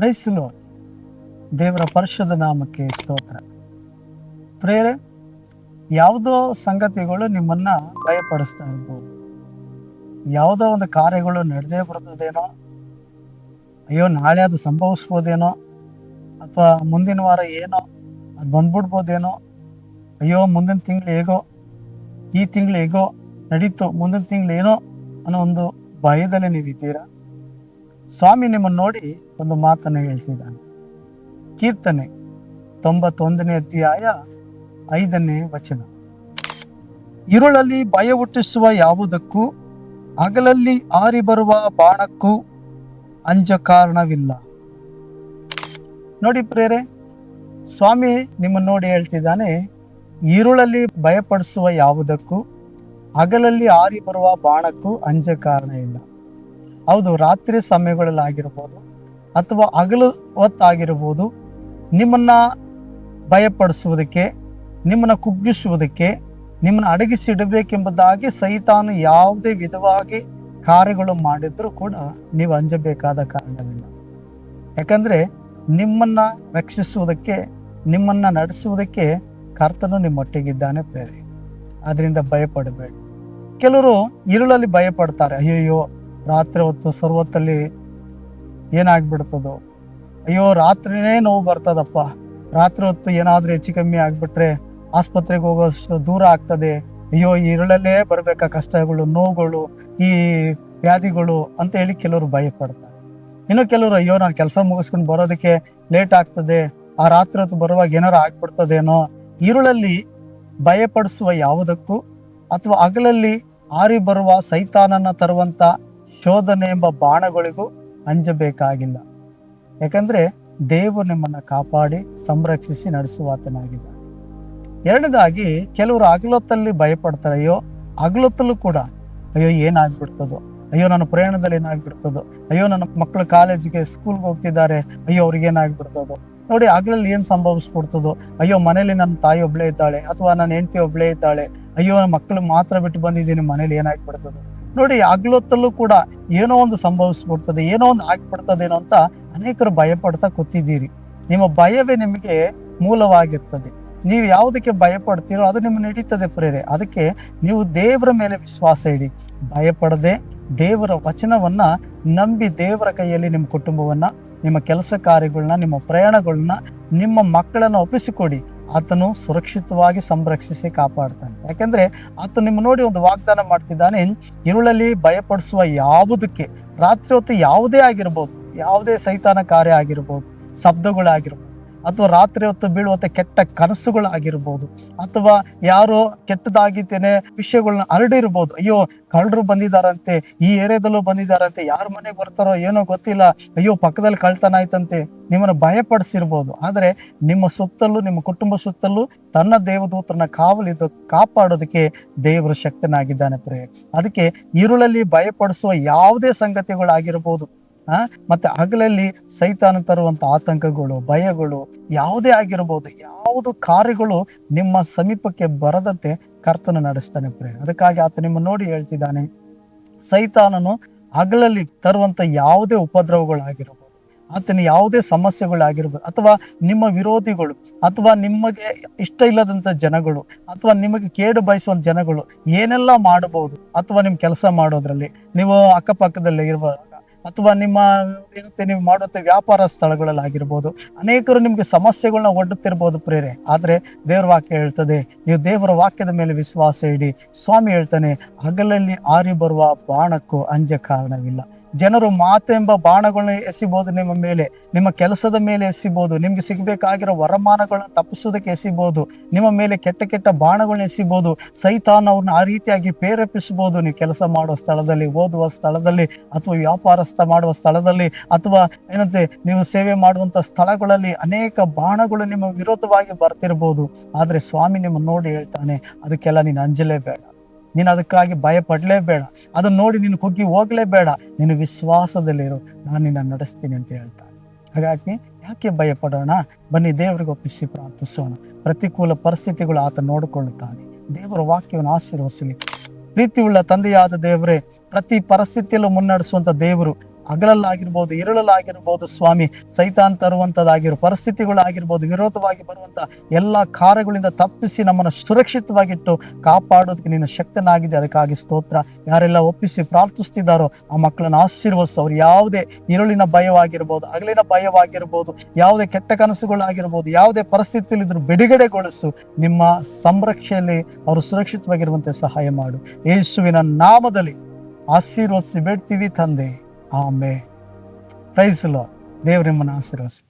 Price lord. ದೇವರ ಪರಿಶುದ್ಧ ನಾಮಕ್ಕೆ ಸ್ತೋತ್ರ. ಪ್ರೇರೆ, ಯಾವುದೋ ಸಂಗತಿಗಳು ನಿಮ್ಮನ್ನ ಭಯಪಡಿಸ್ತಾ ಇರ್ಬೋದು. ಯಾವುದೋ ಒಂದು ಕಾರ್ಯಗಳು ನಡೆದೇ ಬಿಡ್ತದೇನೋ, ಅಯ್ಯೋ ನಾಳೆ ಅದು ಸಂಭವಿಸ್ಬೋದೇನೋ, ಅಥವಾ ಮುಂದಿನ ವಾರ ಏನೋ ಅದು ಬಂದ್ಬಿಡ್ಬೋದೇನೋ, ಅಯ್ಯೋ ಮುಂದಿನ ತಿಂಗಳು ಹೇಗೋ, ಈ ತಿಂಗಳು ಹೇಗೋ ನಡೀತು, ಮುಂದಿನ ತಿಂಗಳು ಏನೋ ಅನ್ನೋ ಒಂದು ಭಯದಲ್ಲಿ ನೀವಿದ್ದೀರಾ. ಸ್ವಾಮಿ ನಿಮ್ಮನ್ನು ನೋಡಿ ಒಂದು ಮಾತನ್ನು ಹೇಳ್ತಿದ್ದಾನೆ. ಕೀರ್ತನೆ 91ನೇ ಅಧ್ಯಾಯ 5ನೇ ವಚನ. ഇരുಳಲ್ಲಿ ಭಯ ಹುಟ್ಟಿಸುವ ಯಾವುದಕ್ಕೂ, ಹಗಲಲ್ಲಿ ಆರಿ ಬರುವ ಬಾಣಕ್ಕೂ ಅಂಜ ಕಾರಣವಿಲ್ಲ. ನೋಡಿ ಪ್ರೇರೆ, ಸ್ವಾಮಿ ನಿಮ್ಮನ್ನು ನೋಡಿ ಹೇಳ್ತಿದ್ದಾನೆ, ഇരുಳಲ್ಲಿ ಭಯಪಡಿಸುವ ಯಾವುದಕ್ಕೂ, ಹಗಲಲ್ಲಿ ಆರಿ ಬರುವ ಬಾಣಕ್ಕೂ ಅಂಜ ಕಾರಣ ಇಲ್ಲ. ಹೌದು, ರಾತ್ರಿ ಸಮಯಗಳಲ್ಲಿ ಆಗಿರ್ಬೋದು ಅಥವಾ ಹಗಲು ಹೊತ್ತಾಗಿರ್ಬೋದು, ನಿಮ್ಮನ್ನ ಭಯಪಡಿಸುವುದಕ್ಕೆ, ನಿಮ್ಮನ್ನ ಕುಗ್ಗಿಸುವುದಕ್ಕೆ, ನಿಮ್ಮನ್ನ ಅಡಗಿಸಿಡಬೇಕೆಂಬುದಾಗಿ ಸೈತಾನು ಯಾವುದೇ ವಿಧವಾಗಿ ಕಾರ್ಯಗಳು ಮಾಡಿದ್ರೂ ಕೂಡ ನೀವು ಅಂಜಬೇಕಾದ ಕಾರಣವಿಲ್ಲ. ಯಾಕಂದ್ರೆ ನಿಮ್ಮನ್ನ ರಕ್ಷಿಸುವುದಕ್ಕೆ, ನಿಮ್ಮನ್ನ ನಡೆಸುವುದಕ್ಕೆ ಕರ್ತನು ನಿಮ್ಮೊಟ್ಟಿಗಿದ್ದಾನೆ ಪ್ರೇರೆ. ಅದರಿಂದ ಭಯಪಡಬೇಡಿ. ಕೆಲವರು ഇരുಳಲ್ಲಿ ಭಯಪಡ್ತಾರೆ. ಅಯ್ಯಯ್ಯೋ ರಾತ್ರಿ ಹೊತ್ತು ಸರ್ವತ್ತಲ್ಲಿ ಏನಾಗ್ಬಿಡ್ತದೋ, ಅಯ್ಯೋ ರಾತ್ರಿನೇ ನೋವು ಬರ್ತದಪ್ಪ, ರಾತ್ರಿ ಹೊತ್ತು ಏನಾದ್ರೂ ಹೆಚ್ಚು ಕಮ್ಮಿ ಆಗ್ಬಿಟ್ರೆ ಆಸ್ಪತ್ರೆಗೆ ಹೋಗೋಷ್ಟು ದೂರ ಆಗ್ತದೆ, ಅಯ್ಯೋ ಈ ഇരുಳಲ್ಲೇ ಬರ್ಬೇಕಾ ಕಷ್ಟಗಳು, ನೋವುಗಳು, ಈ ವ್ಯಾಧಿಗಳು ಅಂತ ಹೇಳಿ ಕೆಲವರು ಭಯಪಡ್ತಾರೆ. ಇನ್ನು ಕೆಲವರು ಅಯ್ಯೋ ನಾನು ಕೆಲಸ ಮುಗಿಸ್ಕೊಂಡು ಬರೋದಕ್ಕೆ ಲೇಟ್ ಆಗ್ತದೆ, ಆ ರಾತ್ರಿ ಹೊತ್ತು ಬರುವಾಗ ಏನಾರು ಆಗ್ಬಿಡ್ತದೇನೋ. ഇരുಳಲ್ಲಿ ಭಯಪಡಿಸುವ ಯಾವುದಕ್ಕೂ ಅಥವಾ ಹಗಲಲ್ಲಿ ಆರಿ ಬರುವ ಸೈತಾನನ್ನ ತರುವಂತ ಶೋಧನೆ ಎಂಬ ಬಾಣಗಳಿಗೂ ಅಂಜಬೇಕಾಗಿಲ್ಲ. ಯಾಕಂದ್ರೆ ದೇವರು ನಿಮ್ಮನ್ನ ಕಾಪಾಡಿ ಸಂರಕ್ಷಿಸಿ ನಡೆಸುವಾತನಾಗಿದ್ದಾನೆ. ಎರಡನೇದಾಗಿ, ಕೆಲವರು ಹಗಲೊತ್ತಲ್ಲಿ ಭಯಪಡ್ತಾರೆ. ಅಯ್ಯೋ ಹಗಲೊತ್ತಲ್ಲೂ ಕೂಡ ಅಯ್ಯೋ ಏನಾಗ್ಬಿಡ್ತದೋ, ಅಯ್ಯೋ ನನ್ನ ಪ್ರಯಾಣದಲ್ಲಿ ಏನಾಗ್ಬಿಡ್ತದೋ, ಅಯ್ಯೋ ನನ್ನ ಮಕ್ಕಳು ಕಾಲೇಜಿಗೆ ಸ್ಕೂಲ್ಗೆ ಹೋಗ್ತಿದ್ದಾರೆ, ಅಯ್ಯೋ ಅವ್ರಿಗೆ ಏನಾಗ್ಬಿಡ್ತದೋ. ನೋಡಿ ಹಗಲಲ್ಲಿ ಏನ್ ಸಂಭವಿಸ್ಬಿಡ್ತದೋ, ಅಯ್ಯೋ ಮನೇಲಿ ನನ್ನ ತಾಯಿ ಒಬ್ಳೇ ಇದ್ದಾಳೆ ಅಥವಾ ನನ್ನ ಹೆಂಡತಿ ಒಬ್ಳೇ ಇದ್ದಾಳೆ, ಅಯ್ಯೋ ನನ್ನ ಮಕ್ಕಳು ಮಾತ್ರ ಬಿಟ್ಟು ಬಂದಿದ್ದೀನಿ, ಮನೇಲಿ ಏನಾಗ್ಬಿಡ್ತದೋ. ನೋಡಿ ಹಗಲೊತ್ತಲ್ಲೂ ಕೂಡ ಏನೋ ಒಂದು ಸಂಭವಿಸ್ಬಿಡ್ತದೆ, ಏನೋ ಒಂದು ಆಗ್ಬಿಡ್ತದೇನೋ ಅಂತ ಅನೇಕರು ಭಯಪಡ್ತಾ ಕೂತಿದ್ದೀರಿ. ನಿಮ್ಮ ಭಯವೇ ನಿಮಗೆ ಮೂಲವಾಗಿರ್ತದೆ. ನೀವು ಯಾವುದಕ್ಕೆ ಭಯ ಪಡ್ತೀರೋ ಅದು ನಿಮ್ಗೆ ನಡೀತದೆ ಪ್ರೇರೆ. ಅದಕ್ಕೆ ನೀವು ದೇವರ ಮೇಲೆ ವಿಶ್ವಾಸ ಇಡಿ, ಭಯಪಡದೆ ದೇವರ ವಚನವನ್ನ ನಂಬಿ ದೇವರ ಕೈಯಲ್ಲಿ ನಿಮ್ಮ ಕುಟುಂಬವನ್ನ, ನಿಮ್ಮ ಕೆಲಸ ಕಾರ್ಯಗಳನ್ನ, ನಿಮ್ಮ ಪ್ರಯಾಣಗಳನ್ನ, ನಿಮ್ಮ ಮಕ್ಕಳನ್ನ ಒಪ್ಪಿಸಿಕೊಡಿ. ಆತನು ಸುರಕ್ಷಿತವಾಗಿ ಸಂರಕ್ಷಿಸಿ ಕಾಪಾಡ್ತಾನೆ. ಯಾಕಂದ್ರೆ ಆತ ನಿಮ್ಮ ನೋಡಿ ಒಂದು ವಾಗ್ದಾನ ಮಾಡ್ತಿದ್ದಾನೆ. ഇരുಳಲ್ಲಿ ಭಯಪಡಿಸುವ ಯಾವುದಕ್ಕೆ, ರಾತ್ರಿ ಹೊತ್ತು ಯಾವುದೇ ಆಗಿರ್ಬೋದು, ಯಾವುದೇ ಸೈತಾನ ಕಾರ್ಯ ಆಗಿರ್ಬೋದು, ಶಬ್ದಗಳಾಗಿರ್ಬೋದು, ಅಥವಾ ರಾತ್ರಿ ಹೊತ್ತು ಬೀಳುವಂತ ಕೆಟ್ಟ ಕನಸುಗಳಾಗಿರ್ಬೋದು, ಅಥವಾ ಯಾರೋ ಕೆಟ್ಟದಾಗಿದ್ದೇನೆ ವಿಷಯಗಳನ್ನ ಹರಡಿರ್ಬೋದು. ಅಯ್ಯೋ ಕಳ್ಳರು ಬಂದಿದಾರಂತೆ, ಈ ಏರಿಯಾದಲ್ಲೂ ಬಂದಿದಾರಂತೆ, ಯಾರ ಮನೆಗೆ ಬರ್ತಾರೋ ಏನೋ ಗೊತ್ತಿಲ್ಲ, ಅಯ್ಯೋ ಪಕ್ಕದಲ್ಲಿ ಕಳ್ತನ ಆಯ್ತಂತೆ, ನಿಮ್ಮನ್ನು ಭಯಪಡಿಸಿರ್ಬೋದು. ಆದ್ರೆ ನಿಮ್ಮ ಸುತ್ತಲೂ, ನಿಮ್ಮ ಕುಟುಂಬ ಸುತ್ತಲೂ ತನ್ನ ದೇವದೂತರನ್ನ ಕಾವಲಿದ್ದು ಕಾಪಾಡೋದಕ್ಕೆ ದೇವರು ಶಕ್ತನಾಗಿದ್ದಾನೆ ಪ್ರಿಯ. ಅದಕ್ಕೆ ഇരുಳಲ್ಲಿ ಭಯಪಡಿಸುವ ಯಾವುದೇ ಸಂಗತಿಗಳಾಗಿರ್ಬೋದು, ಮತ್ತೆ ಹಗಲಲ್ಲಿ ಸೈತಾನ ತರುವಂತ ಆತಂಕಗಳು, ಭಯಗಳು ಯಾವುದೇ ಆಗಿರ್ಬೋದು, ಯಾವುದು ಕಾರ್ಯಗಳು ನಿಮ್ಮ ಸಮೀಪಕ್ಕೆ ಬರದಂತೆ ಕರ್ತನು ನಡೆಸ್ತಾನೆ ಪ್ರಿಯ. ಅದಕ್ಕಾಗಿ ಆತ ನಿಮ್ಮ ನೋಡಿ ಹೇಳ್ತಿದ್ದಾನೆ, ಸೈತಾನನು ಹಗಲಲ್ಲಿ ತರುವಂತ ಯಾವುದೇ ಉಪದ್ರವಗಳಾಗಿರ್ಬೋದು, ಆತನ ಯಾವುದೇ ಸಮಸ್ಯೆಗಳಾಗಿರ್ಬೋದು, ಅಥವಾ ನಿಮ್ಮ ವಿರೋಧಿಗಳು, ಅಥವಾ ನಿಮಗೆ ಇಷ್ಟ ಇಲ್ಲದಂತ ಜನಗಳು, ಅಥವಾ ನಿಮಗೆ ಕೇಡು ಬಯಸುವಂತ ಜನಗಳು ಏನೆಲ್ಲ ಮಾಡಬಹುದು, ಅಥವಾ ನಿಮ್ ಕೆಲಸ ಮಾಡೋದ್ರಲ್ಲಿ, ನೀವು ಅಕ್ಕಪಕ್ಕದಲ್ಲಿ ಇರುವ, ಅಥವಾ ನಿಮ್ಮ ಏನಂತೆ ನೀವು ಮಾಡುವಂತ ವ್ಯಾಪಾರ ಸ್ಥಳಗಳಲ್ಲಿ ಆಗಿರ್ಬೋದು, ಅನೇಕರು ನಿಮ್ಗೆ ಸಮಸ್ಯೆಗಳನ್ನ ಒಡ್ಡುತ್ತಿರ್ಬೋದು ಪ್ರೇರೆ. ಆದ್ರೆ ದೇವರ ವಾಕ್ಯ ಹೇಳ್ತದೆ, ನೀವು ದೇವರ ವಾಕ್ಯದ ಮೇಲೆ ವಿಶ್ವಾಸ ಇಡಿ. ಸ್ವಾಮಿ ಹೇಳ್ತಾನೆ, ಹಗಲಲ್ಲಿ ಆರಿ ಬರುವ ಬಾಣಕ್ಕೂ ಅಂಜ ಕಾರಣವಿಲ್ಲ. ಜನರು ಮಾತೆಂಬ ಬಾಣಗಳನ್ನ ಎಸಿಬಹುದು, ನಿಮ್ಮ ಮೇಲೆ, ನಿಮ್ಮ ಕೆಲಸದ ಮೇಲೆ ಎಸಿಬಹುದು, ನಿಮ್ಗೆ ಸಿಗ್ಬೇಕಾಗಿರೋ ವರಮಾನಗಳನ್ನ ತಪ್ಪಿಸೋದಕ್ಕೆ ಎಸಿಬಹುದು, ನಿಮ್ಮ ಮೇಲೆ ಕೆಟ್ಟ ಕೆಟ್ಟ ಬಾಣಗಳನ್ನ ಎಸಿಬಹುದು. ಸೈತಾನ ಅವ್ರನ್ನ ಆ ರೀತಿಯಾಗಿ ಪ್ರೇರೇಪಿಸಬಹುದು. ನೀವು ಕೆಲಸ ಮಾಡುವ ಸ್ಥಳದಲ್ಲಿ, ಓದುವ ಸ್ಥಳದಲ್ಲಿ, ಅಥವಾ ವ್ಯಾಪಾರ ಮಾಡುವ ಸ್ಥಳದಲ್ಲಿ, ಅಥವಾ ಏನಂತೆ ನೀವು ಸೇವೆ ಮಾಡುವಂತ ಸ್ಥಳಗಳಲ್ಲಿ ಅನೇಕ ಬಾಣಗಳು ನಿಮ್ಮ ವಿರೋಧವಾಗಿ ಬರ್ತಿರ್ಬೋದು. ಆದ್ರೆ ಸ್ವಾಮಿ ನಿಮ್ಮ ನೋಡಿ ಹೇಳ್ತಾನೆ, ಅದಕ್ಕೆಲ್ಲ ನೀನು ಅಂಜಲೇಬೇಡ, ನೀನು ಅದಕ್ಕಾಗಿ ಭಯ ಪಡ್ಲೇಬೇಡ, ಅದನ್ನ ನೋಡಿ ನೀನು ಕುಗ್ಗಿ ಹೋಗ್ಲೇಬೇಡ, ನೀನು ವಿಶ್ವಾಸದಲ್ಲಿರು, ನಾನು ನಿನ್ನ ನಡೆಸ್ತೀನಿ ಅಂತ ಹೇಳ್ತಾನೆ. ಹಾಗಾಗಿ ಯಾಕೆ ಭಯ ಪಡೋಣ? ಬನ್ನಿ ದೇವರಿಗೆ ಒಪ್ಪಿಸಿ ಪ್ರಾರ್ಥಿಸೋಣ. ಪ್ರತಿಕೂಲ ಪರಿಸ್ಥಿತಿಗಳು ಆತ ನೋಡಿಕೊಳ್ಳುತ್ತಾನೆ. ದೇವರ ವಾಕ್ಯವನ್ನು ಆಶೀರ್ವದಿಸಲಿ. ಪ್ರೀತಿ ಉಳ್ಳ ತಂದೆಯಾದ ದೇವರೇ, ಪ್ರತಿ ಪರಿಸ್ಥಿತಿಯಲ್ಲೂ ಮುನ್ನಡೆಸುವಂತ ದೇವರು, ಹಗಲಲ್ಲಾಗಿರ್ಬೋದು, ഇരുಳಲ್ಲಾಗಿರ್ಬೋದು ಸ್ವಾಮಿ, ಸೈತಾನ್ ತರುವಂಥದ್ದಾಗಿರೋ ಪರಿಸ್ಥಿತಿಗಳಾಗಿರ್ಬೋದು, ವಿರೋಧವಾಗಿ ಬರುವಂಥ ಎಲ್ಲ ಕಾರ್ಯಗಳಿಂದ ತಪ್ಪಿಸಿ ನಮ್ಮನ್ನು ಸುರಕ್ಷಿತವಾಗಿಟ್ಟು ಕಾಪಾಡೋದಕ್ಕೆ ನೀನು ಶಕ್ತನಾಗಿದೆ. ಅದಕ್ಕಾಗಿ ಸ್ತೋತ್ರ. ಯಾರೆಲ್ಲ ಒಪ್ಪಿಸಿ ಪ್ರಾರ್ಥಿಸ್ತಿದ್ದಾರೋ ಆ ಮಕ್ಕಳನ್ನು ಆಶೀರ್ವದಿಸು. ಅವ್ರು ಯಾವುದೇ ഇരുಳಿನ ಭಯವಾಗಿರ್ಬೋದು, ಹಗಲಿನ ಭಯವಾಗಿರ್ಬೋದು, ಯಾವುದೇ ಕೆಟ್ಟ ಕನಸುಗಳಾಗಿರ್ಬೋದು, ಯಾವುದೇ ಪರಿಸ್ಥಿತಿಯಲ್ಲಿ ಇದ್ರೂ ಬಿಡುಗಡೆಗೊಳಿಸು. ನಿಮ್ಮ ಸಂರಕ್ಷಣೆಯಲ್ಲಿ ಅವರು ಸುರಕ್ಷಿತವಾಗಿರುವಂತೆ ಸಹಾಯ ಮಾಡು. ಯೇಸುವಿನ ನಾಮದಲ್ಲಿ ಆಶೀರ್ವದಿಸಿ ಬೇಡ್ತೀವಿ ತಂದೆ. ಆಮೆನ್. Praise the Lord. ದೇವರು ನಿಮ್ಮನ್ನು ಆಶೀರ್ವದಿಸಲಿ.